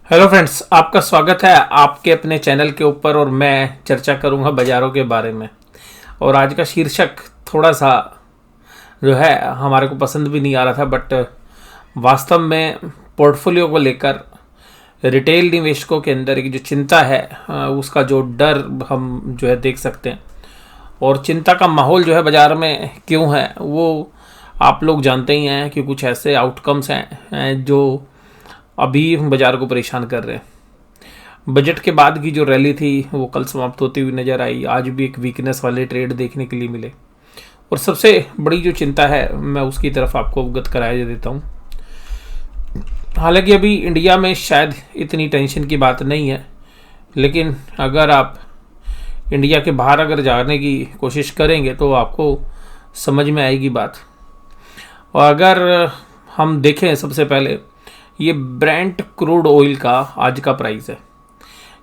Hello friends, आपका स्वागत है आपके अपने चैनल के ऊपर। और मैं चर्चा करूंगा बाज़ारों के बारे में। और आज का शीर्षक थोड़ा सा जो है हमारे को पसंद भी नहीं आ रहा था, बट वास्तव में पोर्टफोलियो को लेकर रिटेल निवेशकों के अंदर एक जो चिंता है, उसका जो डर हम जो है देख सकते हैं। और चिंता का माहौल जो है बाज़ार में क्यों है वो आप लोग जानते ही हैं कि कुछ ऐसे आउटकम्स हैं जो अभी बाज़ार को परेशान कर रहे हैं। बजट के बाद की जो रैली थी वो कल समाप्त होती हुई नज़र आई। आज भी एक वीकनेस वाले ट्रेड देखने के लिए मिले। और सबसे बड़ी जो चिंता है मैं उसकी तरफ आपको अवगत कराया देता हूँ। हालांकि अभी इंडिया में शायद इतनी टेंशन की बात नहीं है, लेकिन अगर आप इंडिया के बाहर अगर जाने की कोशिश करेंगे तो आपको समझ में आएगी बात। और अगर हम देखें, सबसे पहले ये ब्रेंट क्रूड ऑयल का आज का प्राइस है।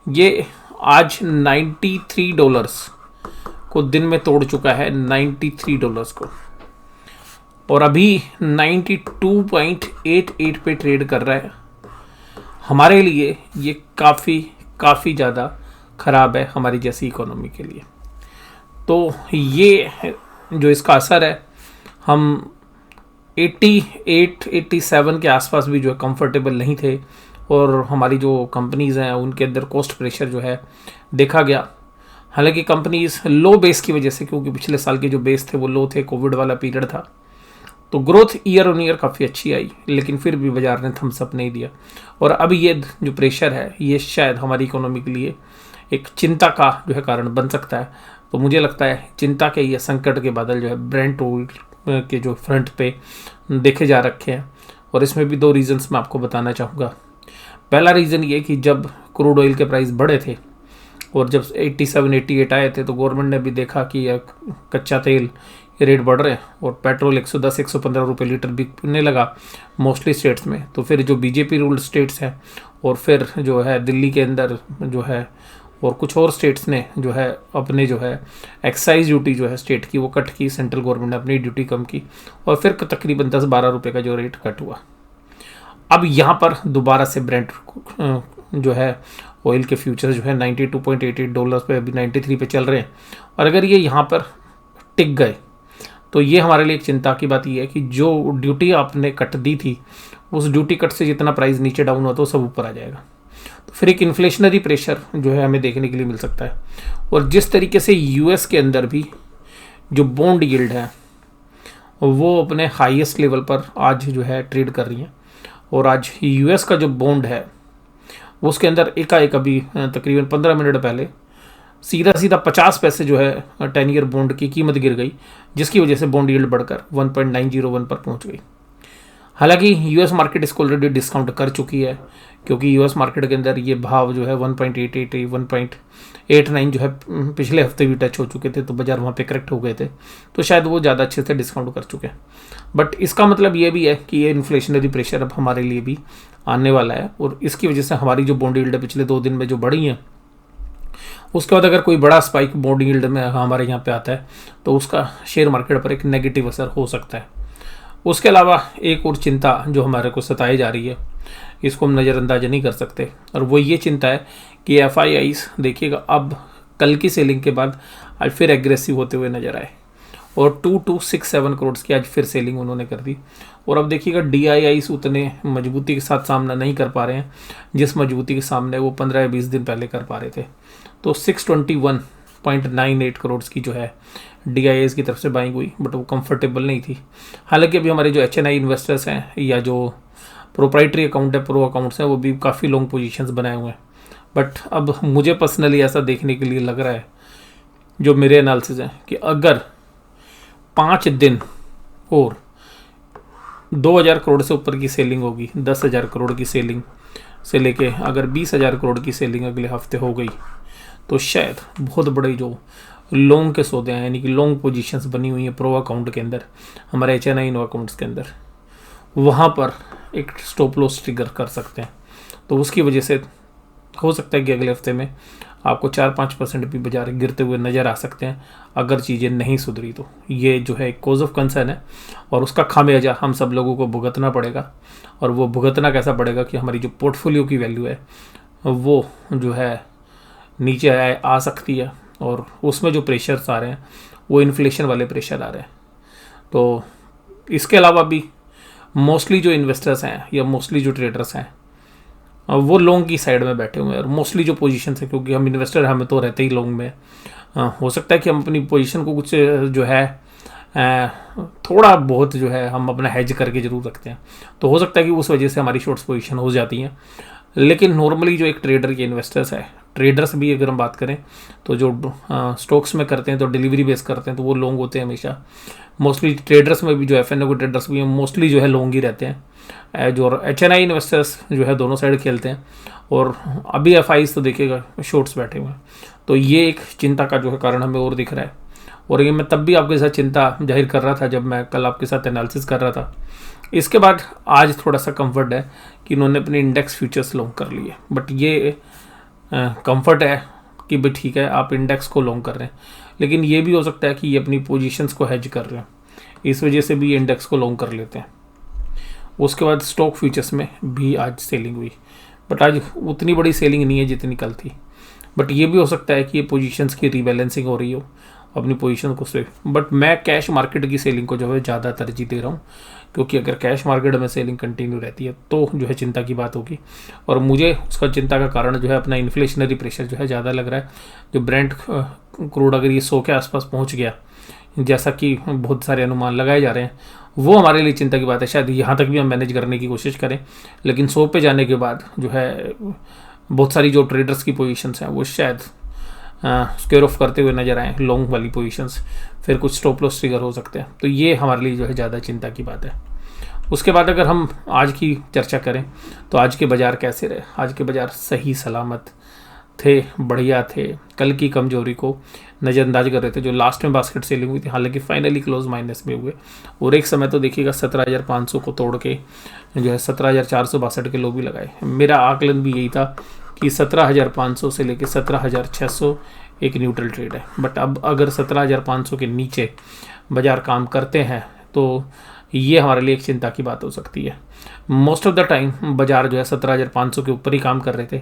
ये आज $93 को दिन में तोड़ चुका है, $93 को। और अभी 92.88 पे ट्रेड कर रहा है। हमारे लिए ये काफ़ी ज़्यादा ख़राब है, हमारी जैसी इकोनॉमी के लिए। तो ये जो इसका असर है, हम 88-87 के आसपास भी जो है कंफर्टेबल नहीं थे। और हमारी जो कंपनीज़ हैं उनके अंदर कॉस्ट प्रेशर जो है देखा गया। हालांकि कंपनीज़ लो बेस की वजह से, क्योंकि पिछले साल के जो बेस थे वो लो थे, कोविड वाला पीरियड था, तो ग्रोथ ईयर ऑन ईयर काफ़ी अच्छी आई, लेकिन फिर भी बाजार ने थम्स अप नहीं दिया। और अब ये जो प्रेशर है ये शायद हमारी इकोनॉमी के लिए एक चिंता का जो है कारण बन सकता है। तो मुझे लगता है चिंता के ये संकट के बादल जो है ब्रेंट ऑयल के जो फ्रंट पे देखे जा रखे हैं। और इसमें भी दो रीजंस मैं आपको बताना चाहूँगा। पहला रीज़न ये कि जब क्रूड ऑयल के प्राइस बढ़े थे और जब 87-88 आए थे, तो गवर्नमेंट ने भी देखा कि कच्चा तेल के रेट बढ़ रहे हैं और पेट्रोल 110-115 रुपये लीटर बिकने लगा मोस्टली स्टेट्स में। तो फिर जो बीजेपी रूल्ड स्टेट्स हैं और फिर जो है दिल्ली के अंदर जो है और कुछ और स्टेट्स ने जो है अपने जो है एक्साइज ड्यूटी जो है स्टेट की वो कट की। सेंट्रल गवर्नमेंट ने अपनी ड्यूटी कम की और फिर तकरीबन 10-12 रुपये का जो रेट कट हुआ। अब यहाँ पर दोबारा से ब्रेंट जो है ऑयल के फ्यूचर्स जो है $92.88 पे, अभी 93 पे चल रहे हैं। और अगर ये यहाँ पर टिक गए तो ये हमारे लिए एक चिंता की बात ये है कि जो ड्यूटी आपने कट दी थी, उस ड्यूटी कट से जितना प्राइस नीचे डाउन होता है वो सब ऊपर आ जाएगा। तो फिर एक इन्फ्लेशनरी प्रेशर जो है हमें देखने के लिए मिल सकता है। और जिस तरीके से यूएस के अंदर भी जो बॉन्ड यील्ड है वो अपने हाईएस्ट लेवल पर आज जो है ट्रेड कर रही है। और आज यूएस का जो बॉन्ड है उसके अंदर एकाएक अभी तकरीबन 15 मिनट पहले सीधा 50 पैसे जो है 10 ईयर बॉन्ड की कीमत गिर गई, जिसकी वजह से बॉन्ड यील्ड बढ़कर 1.901 पर पहुंच गई। हालांकि यूएस मार्केट इसको ऑलरेडी डिस्काउंट कर चुकी है, क्योंकि यूएस मार्केट के अंदर ये भाव जो है 1.88 1.89 जो है पिछले हफ्ते भी टच हो चुके थे, तो बाजार वहाँ पे करेक्ट हो गए थे। तो शायद वो ज़्यादा अच्छे से डिस्काउंट कर चुके हैं। बट इसका मतलब ये भी है कि ये इन्फ्लेशनरी प्रेशर अब हमारे लिए भी आने वाला है। और इसकी वजह से हमारी जो बॉन्ड यील्ड पिछले 2 दिन में जो बढ़ी है, उसके बाद अगर कोई बड़ा स्पाइक बॉन्ड यील्ड में हमारे यहाँ पे आता है तो उसका शेयर मार्केट पर एक नेगेटिव असर हो सकता है। उसके अलावा एक और चिंता जो हमारे को सताई जा रही है, इसको हम नज़रअंदाज नहीं कर सकते, और वो ये चिंता है कि एफआईआईस देखिएगा अब कल की सेलिंग के बाद आज फिर एग्रेसिव होते हुए नजर आए और 2267 करोड़ की आज फिर सेलिंग उन्होंने कर दी। और अब देखिएगा डीआईआईस उतने मजबूती के साथ सामना नहीं कर पा रहे हैं जिस मजबूती के सामने वो 15 या 20 दिन पहले कर पा रहे थे। तो 621.98 करोड़ की जो है डीआईएस की तरफ से बाइंग हुई, बट वो कंफर्टेबल नहीं थी। हालांकि अभी हमारे जो एचएनआई इन्वेस्टर्स हैं या जो प्रोप्राइटरी अकाउंट है, प्रो अकाउंट्स हैं, वो भी काफ़ी लॉन्ग पोजीशंस बनाए हुए हैं। बट अब मुझे पर्सनली ऐसा देखने के लिए लग रहा है, जो मेरे एनालिसिस हैं, कि अगर 5 दिन और 2000 करोड़ से ऊपर की सेलिंग होगी, 10,000 करोड़ की सेलिंग से लेके अगर 20,000 करोड़ की सेलिंग अगले हफ्ते हो गई, तो शायद बहुत बड़े जो लॉन्ग के सौदे हैं, यानी कि लॉन्ग पोजीशंस बनी हुई हैं प्रो अकाउंट के अंदर, हमारे एचएनआई नो अकाउंट्स के अंदर, वहाँ पर एक स्टॉप लॉस ट्रिगर कर सकते हैं। तो उसकी वजह से हो सकता है कि अगले हफ्ते में आपको 4-5% भी बाजार गिरते हुए नज़र आ सकते हैं अगर चीज़ें नहीं सुधरी तो। ये जो है एक कॉज ऑफ कंसर्न है और उसका खामियाजा हम सब लोगों को भुगतना पड़ेगा। और वो भुगतना कैसा पड़ेगा कि हमारी जो पोर्टफोलियो की वैल्यू है वो जो है नीचे आ सकती है और उसमें जो प्रेशर्स आ रहे हैं वो इन्फ्लेशन वाले प्रेशर आ रहे हैं। तो इसके अलावा भी मोस्टली जो इन्वेस्टर्स हैं या मोस्टली जो ट्रेडर्स हैं वो लॉन्ग की साइड में बैठे हुए हैं और मोस्टली जो पोजीशन है, क्योंकि हम इन्वेस्टर हमें तो रहते ही लॉन्ग में, हो सकता है कि हम अपनी पोजीशन को कुछ जो है थोड़ा बहुत जो है हम अपना हेज करके जरूर रखते हैं, तो हो सकता है कि उस वजह से हमारी शॉर्ट्स पोजीशन हो जाती हैं। लेकिन नॉर्मली जो एक ट्रेडर के इन्वेस्टर्स है, ट्रेडर्स भी अगर हम बात करें तो जो स्टॉक्स में करते हैं तो डिलीवरी बेस करते हैं तो वो लॉन्ग होते हैं हमेशा। मोस्टली ट्रेडर्स में भी जो एफ.एन.ओ के ट्रेडर्स भी हैं मोस्टली जो है लॉन्ग ही रहते हैं। जो एच.एन.आई इन्वेस्टर्स जो है दोनों साइड खेलते हैं और अभी एफ.आईज तो देखिएगा शॉर्ट्स बैठे हुए हैं। तो ये एक चिंता का जो है कारण हमें और दिख रहा है और ये मैं तब भी आपके साथ चिंता जाहिर कर रहा था जब मैं कल आपके साथ एनालिसिस कर रहा था। इसके बाद आज थोड़ा सा कंफर्ट है कि इन्होंने अपने इंडेक्स फ्यूचर्स लॉन्ग कर लिए, बट ये कंफर्ट है कि भाई ठीक है आप इंडेक्स को लॉन्ग कर रहे हैं, लेकिन ये भी हो सकता है कि ये अपनी पोजीशंस को हेज कर रहे हैं, इस वजह से भी इंडेक्स को लॉन्ग कर लेते हैं। उसके बाद स्टॉक फ्यूचर्स में भी आज सेलिंग हुई, बट आज उतनी बड़ी सेलिंग नहीं है जितनी कल थी। बट ये भी हो सकता है कि ये पोजीशंस की रीबैलेंसिंग हो रही हो अपनी पोजीशन को से। बट मैं कैश मार्केट की सेलिंग को जो है ज़्यादा तरजीह दे रहा हूँ, क्योंकि अगर कैश मार्केट में सेलिंग कंटिन्यू रहती है तो जो है चिंता की बात होगी। और मुझे उसका चिंता का कारण जो है अपना इन्फ्लेशनरी प्रेशर जो है ज़्यादा लग रहा है। जो ब्रेंट क्रूड अगर ये 100 के आसपास पहुँच गया, जैसा कि बहुत सारे अनुमान लगाए जा रहे हैं, वो हमारे लिए चिंता की बात है। शायद यहाँ तक भी हम मैनेज करने की कोशिश करें, लेकिन 100 पे जाने के बाद जो है बहुत सारी जो ट्रेडर्स की पोजीशंस हैं वो शायद स्क्वेयर ऑफ करते हुए नजर आए, लॉन्ग वाली पोजीशंस, फिर कुछ स्टॉप लॉस ट्रिगर हो सकते हैं। तो ये हमारे लिए जो है ज़्यादा चिंता की बात है। उसके बाद अगर हम आज की चर्चा करें तो आज के बाज़ार कैसे रहे? आज के बाज़ार सही सलामत थे, बढ़िया थे, कल की कमजोरी को नज़रअंदाज कर रहे थे। जो लास्ट में बास्केट सेलिंग हुई थी, हालांकि फाइनली क्लोज माइनस में हुए और एक समय तो देखिएगा 17,500 को तोड़ के जो है 17,462 के लो भी लगाए। मेरा आकलन भी यही था कि 17,500 से लेकर 17,600 एक न्यूट्रल ट्रेड है। बट अब अगर 17,500 के नीचे बाज़ार काम करते हैं तो ये हमारे लिए एक चिंता की बात हो सकती है। मोस्ट ऑफ द टाइम बाज़ार जो है 17,500 के ऊपर ही काम कर रहे थे,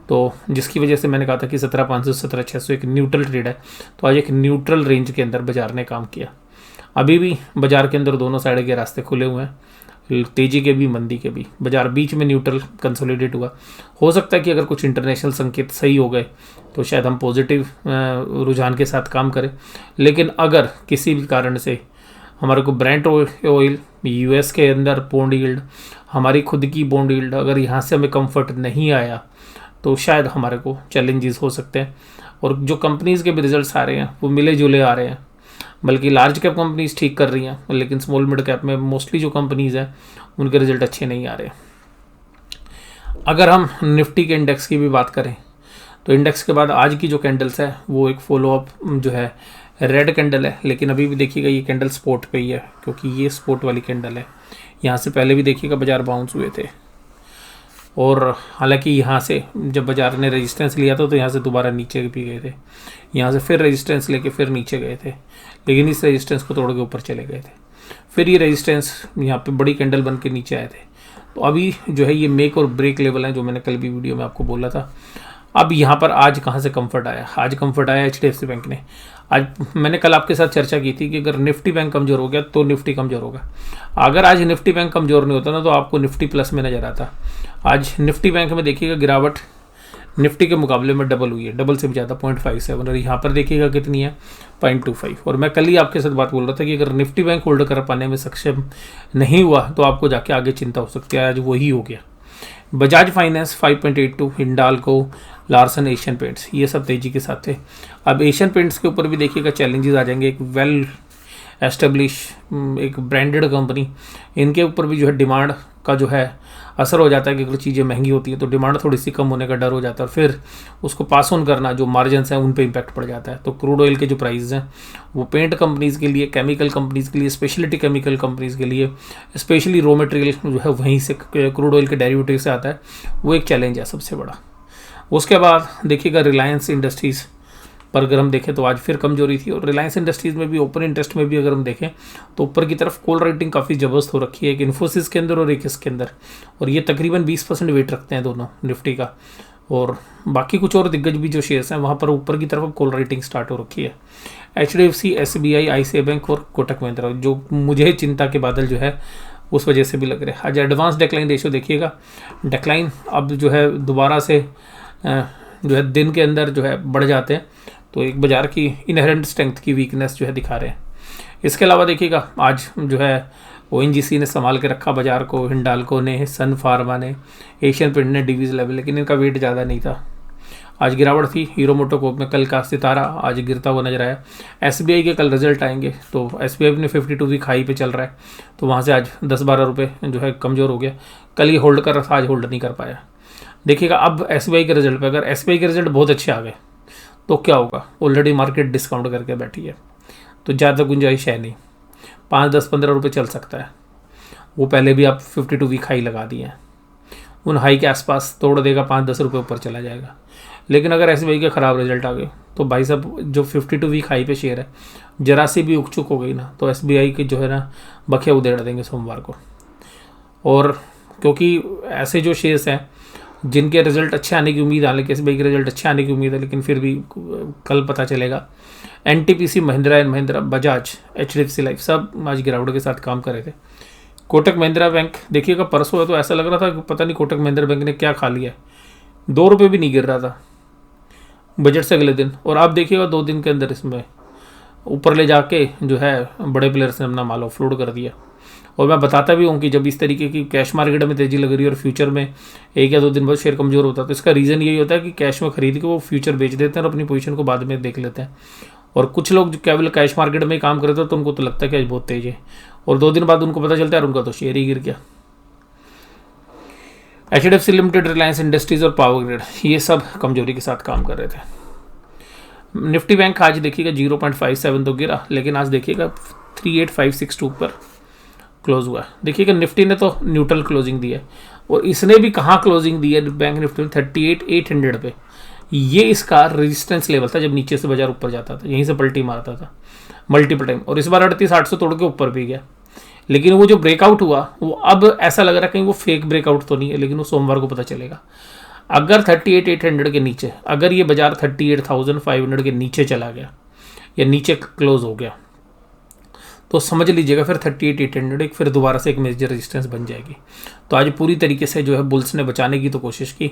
तो जिसकी वजह से मैंने कहा था कि 17,500 17,600 एक न्यूट्रल ट्रेड है। तो आज एक न्यूट्रल रेंज के अंदर बाज़ार ने काम किया। अभी भी बाज़ार के अंदर दोनों साइड के रास्ते खुले हुए हैं, तेजी के भी मंदी के भी। बाज़ार बीच में न्यूट्रल कंसोलिडेट हुआ। हो सकता है कि अगर कुछ इंटरनेशनल संकेत सही हो गए तो शायद हम पॉजिटिव रुझान के साथ काम करें, लेकिन अगर किसी भी कारण से हमारे को ब्रेंट ऑयल, यूएस के अंदर बॉन्ड यील्ड, हमारी खुद की बॉन्ड यील्ड, अगर यहाँ से हमें कंफर्ट नहीं आया तो शायद हमारे को चैलेंजेस हो सकते हैं। और जो कंपनीज़ के भी रिजल्ट्स आ रहे हैं वो मिले जुले आ रहे हैं, बल्कि लार्ज कैप कंपनीज ठीक कर रही हैं, लेकिन स्मॉल मिड कैप में मोस्टली जो कंपनीज़ हैं उनके रिजल्ट अच्छे नहीं आ रहे। अगर हम निफ्टी के इंडेक्स की भी बात करें तो इंडेक्स के बाद आज की जो कैंडल्स है वो एक फॉलोअप जो है रेड कैंडल है, लेकिन अभी भी देखिएगा ये कैंडल स्पोर्ट पे ही है, क्योंकि ये स्पोर्ट वाली कैंडल है। यहाँ से पहले भी देखिएगा बाजार बाउंस हुए थे और हालांकि यहाँ से जब बाजार ने रेजिस्टेंस लिया था तो यहाँ से दोबारा नीचे भी गए थे, यहाँ से फिर रेजिस्टेंस लेके फिर नीचे गए थे, लेकिन इस रेजिस्टेंस को तोड़ के ऊपर चले गए थे। फिर ये रेजिस्टेंस यहाँ पे बड़ी कैंडल बन के नीचे आए थे। तो अभी जो है ये मेक और ब्रेक लेवल है, जो मैंने कल भी वीडियो में आपको बोला था। अब यहाँ पर आज कहाँ से कंफर्ट आया? आज कंफर्ट आया HDFC बैंक ने। आज मैंने कल आपके साथ चर्चा की थी कि अगर निफ्टी बैंक कमज़ोर हो गया तो निफ्टी कमज़ोर होगा। अगर आज निफ्टी बैंक कमज़ोर नहीं होता ना तो आपको निफ्टी प्लस में नज़र आता। आज निफ्टी बैंक में देखिएगा गिरावट निफ्टी के मुकाबले में डबल हुई है, डबल से भी ज़्यादा 0.57, और यहाँ पर देखिएगा कितनी है 0.25। और मैं कल ही आपके साथ बात बोल रहा था कि अगर निफ्टी बैंक होल्ड कर पाने में सक्षम नहीं हुआ तो आपको जाके आगे चिंता हो सकती है। आज वही हो गया। Bajaj finance 5.82, Hindalco, Larsen, Asian paints, ये सब तेजी के साथ थे। अब एशियन पेंट्स के ऊपर भी देखिएगा चैलेंजेस आ जाएंगे। एक वेल एस्टेब्लिश एक ब्रांडेड कंपनी, इनके ऊपर भी जो है डिमांड का जो है असर हो जाता है कि अगर चीज़ें महंगी होती हैं तो डिमांड थोड़ी सी कम होने का डर हो जाता है, और फिर उसको पास ऑन करना जो मार्जिन्स हैं उन पे इम्पैक्ट पड़ जाता है। तो क्रूड ऑयल के जो प्राइस हैं वो पेंट कंपनीज़ के लिए, केमिकल कंपनीज़ के लिए, स्पेशलिटी केमिकल कंपनीज़ के लिए, स्पेशली रॉ मटेरियल जो है वहीं से क्रूड ऑयल के डेरिवेटिव से आता है, वो एक चैलेंज है सबसे बड़ा। उसके बाद देखिएगा रिलायंस इंडस्ट्रीज़ पर अगर हम देखें तो आज फिर कमजोरी थी, और रिलायंस इंडस्ट्रीज़ में भी ओपन इंटरेस्ट में भी अगर हम देखें तो ऊपर की तरफ कॉल राइटिंग काफ़ी ज़बरदस्त हो रखी है, एक इन्फोसिस के अंदर और एक इसके अंदर, और ये तकरीबन 20% वेट रखते हैं दोनों निफ्टी का। और बाकी कुछ और दिग्गज भी जो शेयर्स हैं वहाँ पर ऊपर की तरफ कॉल राइटिंग स्टार्ट हो रखी है। HDFC, SBI, ICICI बैंक और कोटक महिंद्रा, जो मुझे चिंता के बादल जो है उस वजह से भी लग रहे हैं। आज एडवांस डेक्लाइन रेशियो देखिएगा, डेक्लाइन अब जो है दोबारा से जो है दिन के अंदर जो है बढ़ जाते हैं, तो एक बाजार की इनहेरेंट स्ट्रेंथ की वीकनेस जो है दिखा रहे हैं। इसके अलावा देखिएगा आज जो है ONGC ने संभाल के रखा बाजार को, हिंडाल्को ने, सन फार्मा ने, एशियन पेंट ने डिवीज लेवल, लेकिन इनका वेट ज़्यादा नहीं था। आज गिरावट थी हीरो मोटोकॉर्प में, कल का सितारा आज गिरता हुआ नजर आया। SBI के कल रिजल्ट आएंगे, तो SBI अपने 52 वीक हाई पे चल रहा है, तो वहाँ से आज 10-12 रुपये जो है कमज़ोर हो गया। कल ये होल्ड कर रहा था, आज होल्ड नहीं कर पाया। देखिएगा अब SBI के रिजल्ट पे, अगर SBI के रिजल्ट बहुत अच्छे आ गए तो क्या होगा, ऑलरेडी मार्केट डिस्काउंट करके बैठी है, तो ज़्यादा गुंजाइश है नहीं, 5-10-15 रुपये चल सकता है। वो पहले भी आप 52 वीक हाई लगा दिए हैं, उन हाई के आसपास तोड़ देगा, 5-10 रुपये ऊपर चला जाएगा। लेकिन अगर SBI के ख़राब रिजल्ट आ गए तो भाई साहब जो 52 वीक हाई पे शेयर है, जरा सी भी उकचुक हो गई ना तो SBI के जो है ना बखिया उधेड़ देंगे सोमवार को। और क्योंकि ऐसे जो शेयर्स हैं जिनके रिजल्ट अच्छे आने की उम्मीद है, हालांकि SBI के रिजल्ट अच्छे आने की उम्मीद है, लेकिन फिर भी कल पता चलेगा। NTPC, Mahindra and Mahindra, Bajaj, HDFC life सब आज गिरावट के साथ काम कर रहे थे। कोटक महिंद्रा बैंक देखिएगा परसों है तो ऐसा लग रहा था कि पता नहीं कोटक महिंद्रा बैंक ने क्या खा लिया है, 2 रुपये भी नहीं गिर रहा था बजट से अगले दिन, और आप देखिएगा 2 दिन के अंदर इसमें ऊपर ले जाके जो है बड़े प्लेयर्स ने अपना माल ऑफलोड कर दिया। और मैं बताता भी हूँ कि जब इस तरीके की कैश मार्केट में तेज़ी लग रही है और फ्यूचर में 1 या 2 दिन बाद शेयर कमज़ोर होता है, तो इसका रीज़न यही होता है कि कैश में खरीद के वो फ्यूचर बेच देते हैं और अपनी पोजीशन को बाद में देख लेते हैं। और कुछ लोग जो केवल कैश मार्केट में ही काम करते हैं तो उनको तो लगता है कि आज बहुत तेज है, और 2 दिन बाद उनको पता चलता है और उनका तो शेयर ही गिर गया। HDFC लिमिटेड, रिलायंस इंडस्ट्रीज़ और पावर ग्रिड ये सब कमजोरी के साथ काम कर रहे थे। निफ्टी बैंक आज देखिएगा 0.57 तो गिरा, लेकिन आज देखिएगा 38,562 पर क्लोज हुआ। देखिएगा निफ्टी ने तो न्यूट्रल क्लोजिंग दी है, और इसने भी कहाँ क्लोजिंग दी है बैंक निफ्टी में, 38,800 पे। ये इसका रेजिस्टेंस लेवल था जब नीचे से बाजार ऊपर जाता था, यहीं से पलटी मारता था मल्टीपल टाइम, और इस बार 38,800 तोड़ के ऊपर भी गया। लेकिन वो जो ब्रेकआउट हुआ वो अब ऐसा लग रहा है कहीं वो फेक ब्रेकआउट तो नहीं है, लेकिन वो सोमवार को पता चलेगा। अगर 38,800 के नीचे, अगर ये बाजार 38,500 के नीचे चला गया या नीचे क्लोज हो गया, तो समझ लीजिएगा फिर 38,800 एक फिर दोबारा से एक मेजर रेजिस्टेंस बन जाएगी। तो आज पूरी तरीके से जो है बुल्स ने बचाने की तो कोशिश की,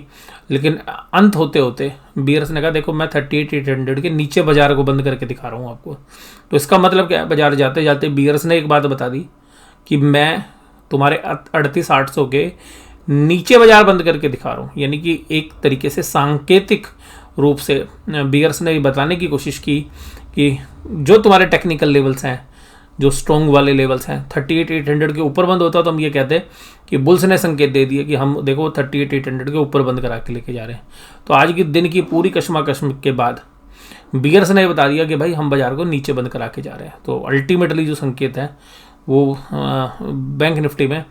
लेकिन अंत होते होते बियर्स ने कहा देखो मैं 38,800 के नीचे बाजार को बंद करके दिखा रहा हूँ आपको। तो इसका मतलब क्या है, बाजार जाते जाते बियर्स ने एक बात बता दी कि मैं तुम्हारे 38,800 के नीचे बाजार बंद करके दिखा रहा हूँ, यानी कि एक तरीके से सांकेतिक रूप से बियर्स ने बताने की कोशिश की कि जो तुम्हारे टेक्निकल लेवल्स हैं, जो स्ट्रॉन्ग वाले लेवल्स हैं, 38,800 के ऊपर बंद होता तो हम ये कहते हैं कि बुल्स ने संकेत दे दिया कि हम देखो 38,800 के ऊपर बंद करा के लेके जा रहे हैं। तो आज के दिन की पूरी कश्मकश के बाद बियर्स ने बता दिया कि भाई हम बाजार को नीचे बंद करा के जा रहे हैं। तो अल्टीमेटली जो संकेत है वो बैंक निफ्टी में,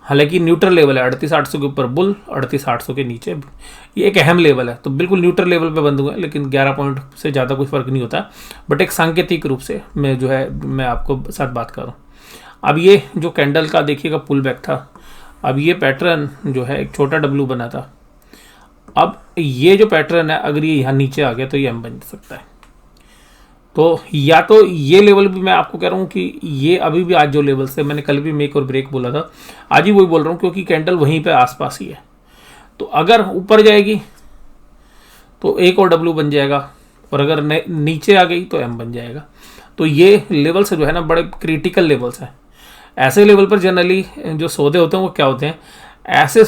हालांकि न्यूट्रल लेवल है 38,800 के ऊपर बुल, 38,800 के नीचे, ये एक अहम लेवल है, तो बिल्कुल न्यूट्रल लेवल पे बंद हुआ है, लेकिन 11 पॉइंट से ज़्यादा कुछ फर्क नहीं होता, बट एक सांकेतिक रूप से मैं जो है मैं आपको साथ बात करूँ। अब ये जो कैंडल का देखिएगा पुल बैक था, अब ये पैटर्न जो है एक छोटा डब्ल्यू बना था, अब ये जो पैटर्न है अगर ये यहाँ नीचे आ गया तो ये एम बन सकता है। तो या तो ये लेवल भी मैं आपको कह रहा हूँ कि ये अभी भी आज जो लेवल से मैंने कल भी मेक और ब्रेक बोला था, आज ही वही बोल रहा हूँ क्योंकि कैंडल वहीं पे आसपास ही है। तो अगर ऊपर जाएगी तो एक और डब्ल्यू बन जाएगा, और अगर नीचे आ गई तो एम बन जाएगा। तो ये लेवल्स जो है ना बड़े क्रिटिकल लेवल्स हैं। ऐसे लेवल पर जनरली जो सौदे होते हैं वो क्या होते हैं, ऐसे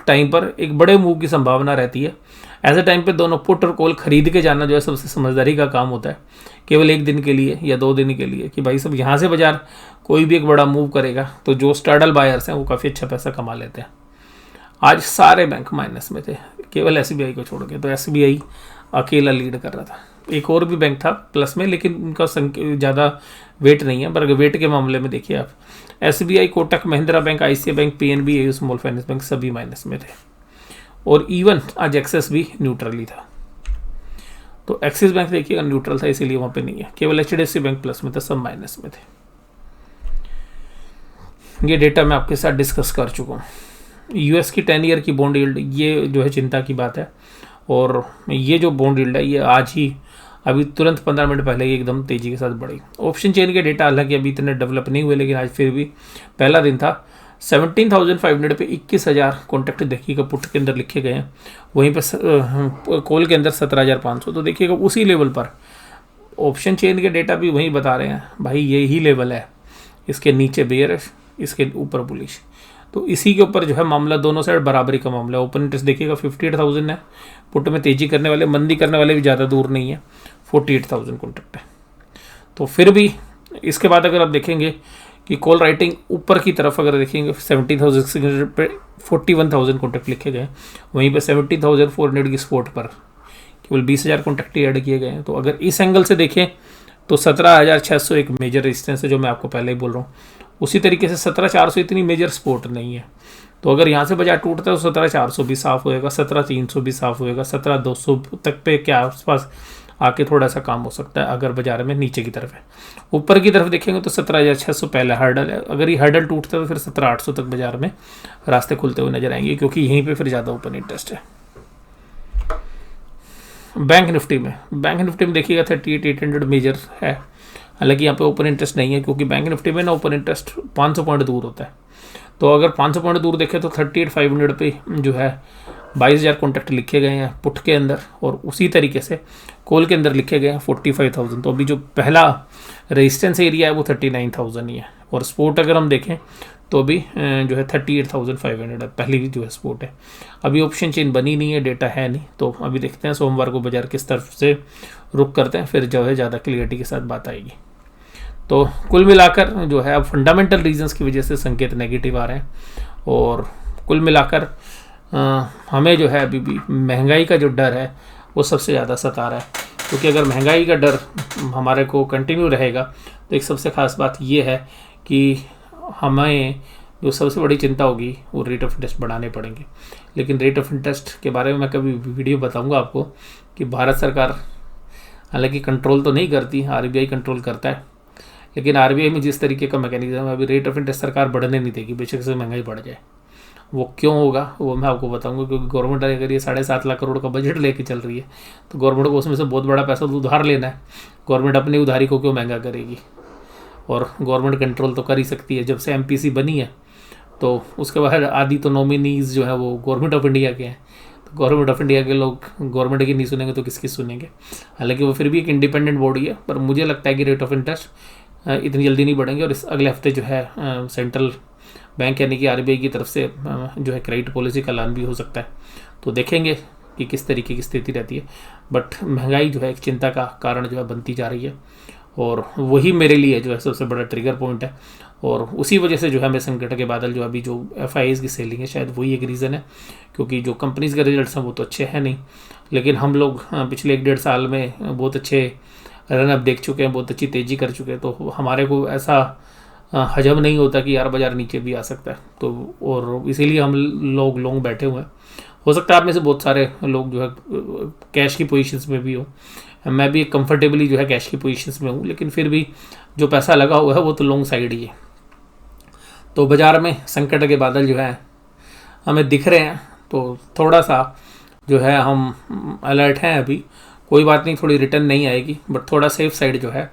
टाइम पर एक बड़े मूव की संभावना रहती है। ऐसे टाइम पे दोनों पुट और कॉल खरीद के जाना जो है सबसे समझदारी का काम होता है, केवल 1 दिन के लिए या 2 दिन के लिए, कि भाई सब यहाँ से बाजार कोई भी एक बड़ा मूव करेगा तो जो स्टार्डल बायर्स हैं वो काफ़ी अच्छा पैसा कमा लेते हैं। आज सारे बैंक माइनस में थे, केवल SBI को छोड़ के, तो SBI अकेला लीड कर रहा था। एक और भी बैंक था प्लस में, लेकिन उनका ज़्यादा वेट नहीं है, पर वेट के मामले में देखिए आप SBI, Kotak Mahindra bank, ICICI bank, PNB, AU small finance bank सभी माइनस में थे। और इवन आज एक्सिस भी न्यूट्रल ही था। तो एक्सिस बैंक देखिएगा न्यूट्रल था, इसीलिए वहाँ पे नहीं है, केवल HDFC बैंक प्लस में था, सब माइनस में थे। ये डेटा मैं आपके साथ डिस्कस कर चुका हूँ। US की 10 ईयर की बॉन्ड यील्ड, ये जो है चिंता की बात है। और ये जो बॉन्ड यील्ड है ये आज ही अभी तुरंत 15 मिनट पहले ही एकदम तेज़ी के साथ बढ़ी। ऑप्शन चेन के डेटा हालांकि अभी इतने डेवलप नहीं हुए, लेकिन आज फिर भी पहला दिन था। 17,500 पे 21,000 कॉन्ट्रैक्ट देखिएगा पुट के अंदर लिखे गए हैं, वहीं पे कॉल के अंदर 17,500। तो देखिएगा उसी लेवल पर ऑप्शन चेन के डेटा भी वही बता रहे हैं भाई यही लेवल है, इसके नीचे बेयरिश, इसके ऊपर बुलिश। तो इसी के ऊपर जो है मामला, दोनों साइड बराबरी का मामला है। ओपन इंटरेस्ट देखिएगा 58,000 है, पुट में तेजी करने वाले, मंदी करने वाले भी ज़्यादा दूर नहीं है, 48,000 कॉन्ट्रैक्ट है। तो फिर भी इसके बाद अगर आप देखेंगे कि कॉल राइटिंग ऊपर की तरफ अगर देखेंगे 17,600 पे 41,000 कॉन्ट्रैक्ट लिखे गए, वहीं पे 70,400 की स्पोर्ट पर केवल 20,000 कॉन्ट्रैक्ट ही ऐड किए गए हैं। तो अगर इस एंगल से देखें तो 17,600 एक मेजर रेजिस्टेंस है, जो मैं आपको पहले ही बोल रहा हूँ। उसी तरीके से 17,400 इतनी मेजर सपोर्ट नहीं है। तो अगर यहाँ से बाजार टूटता है तो 17,400 भी साफ होएगा, 17,300 भी साफ होएगा, 17,200 तक पे क्या आसपास आके थोड़ा सा काम हो सकता है अगर बाजार में नीचे की तरफ है। ऊपर की तरफ देखेंगे तो 17,600 पहला हर्डल है, अगर ये हर्डल टूटता है तो फिर 17,800 तक बाजार में रास्ते खुलते हुए नजर आएंगे, क्योंकि यहीं पे फिर ज़्यादा ओपन इंटरेस्ट है। बैंक निफ्टी में देखिएगा 38,800 मेजर है, हालांकि यहाँ पे ओपन इंटरेस्ट नहीं है, क्योंकि बैंक निफ्टी में ना ओपन इंटरेस्ट 500 पॉइंट दूर होता है। तो अगर 500 पॉइंट दूर देखें तो 38,500 पे जो है 22,000 कॉन्ट्रैक्ट लिखे गए हैं पुट के अंदर, और उसी तरीके से कॉल के अंदर लिखे गए हैं 45,000। तो अभी जो पहला रेजिस्टेंस एरिया है वो 39,000 ही है, और स्पोर्ट अगर हम देखें तो अभी जो है 38,500 है, पहली जो है स्पोर्ट है। अभी ऑप्शन चेन बनी नहीं है, डेटा है नहीं, तो अभी देखते हैं सोमवार को बाजार किस तरफ से रुक करते हैं, फिर जो है ज़्यादा क्लियरिटी के साथ बात आएगी। तो कुल मिलाकर जो है अब फंडामेंटल रीजंस की वजह से संकेत नेगेटिव आ रहे हैं, और कुल मिलाकर हमें जो है अभी भी महंगाई का जो डर है वो सबसे ज़्यादा सता रहा है, क्योंकि अगर महंगाई का डर हमारे को कंटिन्यू रहेगा तो एक सबसे खास बात ये है कि हमें जो सबसे बड़ी चिंता होगी वो रेट ऑफ इंटरेस्ट बढ़ाने पड़ेंगे। लेकिन रेट ऑफ इंटरेस्ट के बारे में मैं कभी वीडियो बताऊंगा आपको कि भारत सरकार हालांकि कंट्रोल तो नहीं करती, RBI कंट्रोल करता है, लेकिन RBI में जिस तरीके का मैकेनिज्म है अभी रेट ऑफ इंटरेस्ट सरकार बढ़ने नहीं देगी, बेशक से महंगाई बढ़ जाए। वो क्यों होगा वो मैं आपको बताऊंगा, क्योंकि गवर्नमेंट अगर ये 7.5 लाख करोड़ का बजट लेके चल रही है तो गवर्नमेंट को उसमें से बहुत बड़ा पैसा तो उधार लेना है। गवर्नमेंट अपनी उधारी को क्यों महंगा करेगी, और गवर्नमेंट कंट्रोल तो कर ही सकती है। जब से MPC बनी है तो उसके बाद आदि तो नॉमिनीज जो है वो गवर्नमेंट ऑफ इंडिया के हैं, तो गवर्नमेंट ऑफ इंडिया के लोग गवर्नमेंट की नहीं सुनेंगे तो किसकी सुनेंगे। हालांकि वो फिर भी एक इंडिपेंडेंट बॉडी है, पर मुझे लगता है कि रेट ऑफ इंटरेस्ट इतनी जल्दी नहीं बढ़ेंगे, और इस अगले हफ्ते जो है सेंट्रल बैंक यानी कि RBI की तरफ से जो है क्रेडिट पॉलिसी का ऐलान भी हो सकता है। तो देखेंगे कि किस तरीके की स्थिति रहती है, बट महंगाई जो है एक चिंता का कारण जो है बनती जा रही है, और वही मेरे लिए जो है सबसे बड़ा ट्रिगर पॉइंट है। और उसी वजह से जो है मैं संकट के बादल जो अभी जो FIIs की सेलिंग है शायद वही एक रीज़न है, क्योंकि जो कंपनीज़ के रिजल्ट्स हैं वो तो अच्छे हैं नहीं, लेकिन हम लोग पिछले 1-1.5 साल में बहुत अच्छे रन अप देख चुके हैं, बहुत अच्छी तेज़ी कर चुके हैं। तो हमारे को ऐसा हजम नहीं होता कि यार बाजार नीचे भी आ सकता है, तो और इसीलिए हम लोग लॉन्ग बैठे हुए हैं। हो सकता है आप में से बहुत सारे लोग जो है कैश की पोजीशंस में भी हो, मैं भी कंफर्टेबली जो है कैश की पोजीशंस में हूँ, लेकिन फिर भी जो पैसा लगा हुआ है वो तो लॉन्ग साइड ही है। तो बाज़ार में संकट के बादल जो है हमें दिख रहे हैं, तो थोड़ा सा जो है हम अलर्ट हैं अभी। कोई बात नहीं, थोड़ी रिटर्न नहीं आएगी, बट थोड़ा सेफ साइड जो है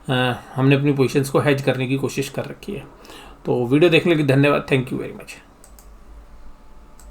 हमने अपनी पोजीशंस को हेज करने की कोशिश कर रखी है। तो वीडियो देखने के लिए धन्यवाद, थैंक यू वेरी मच।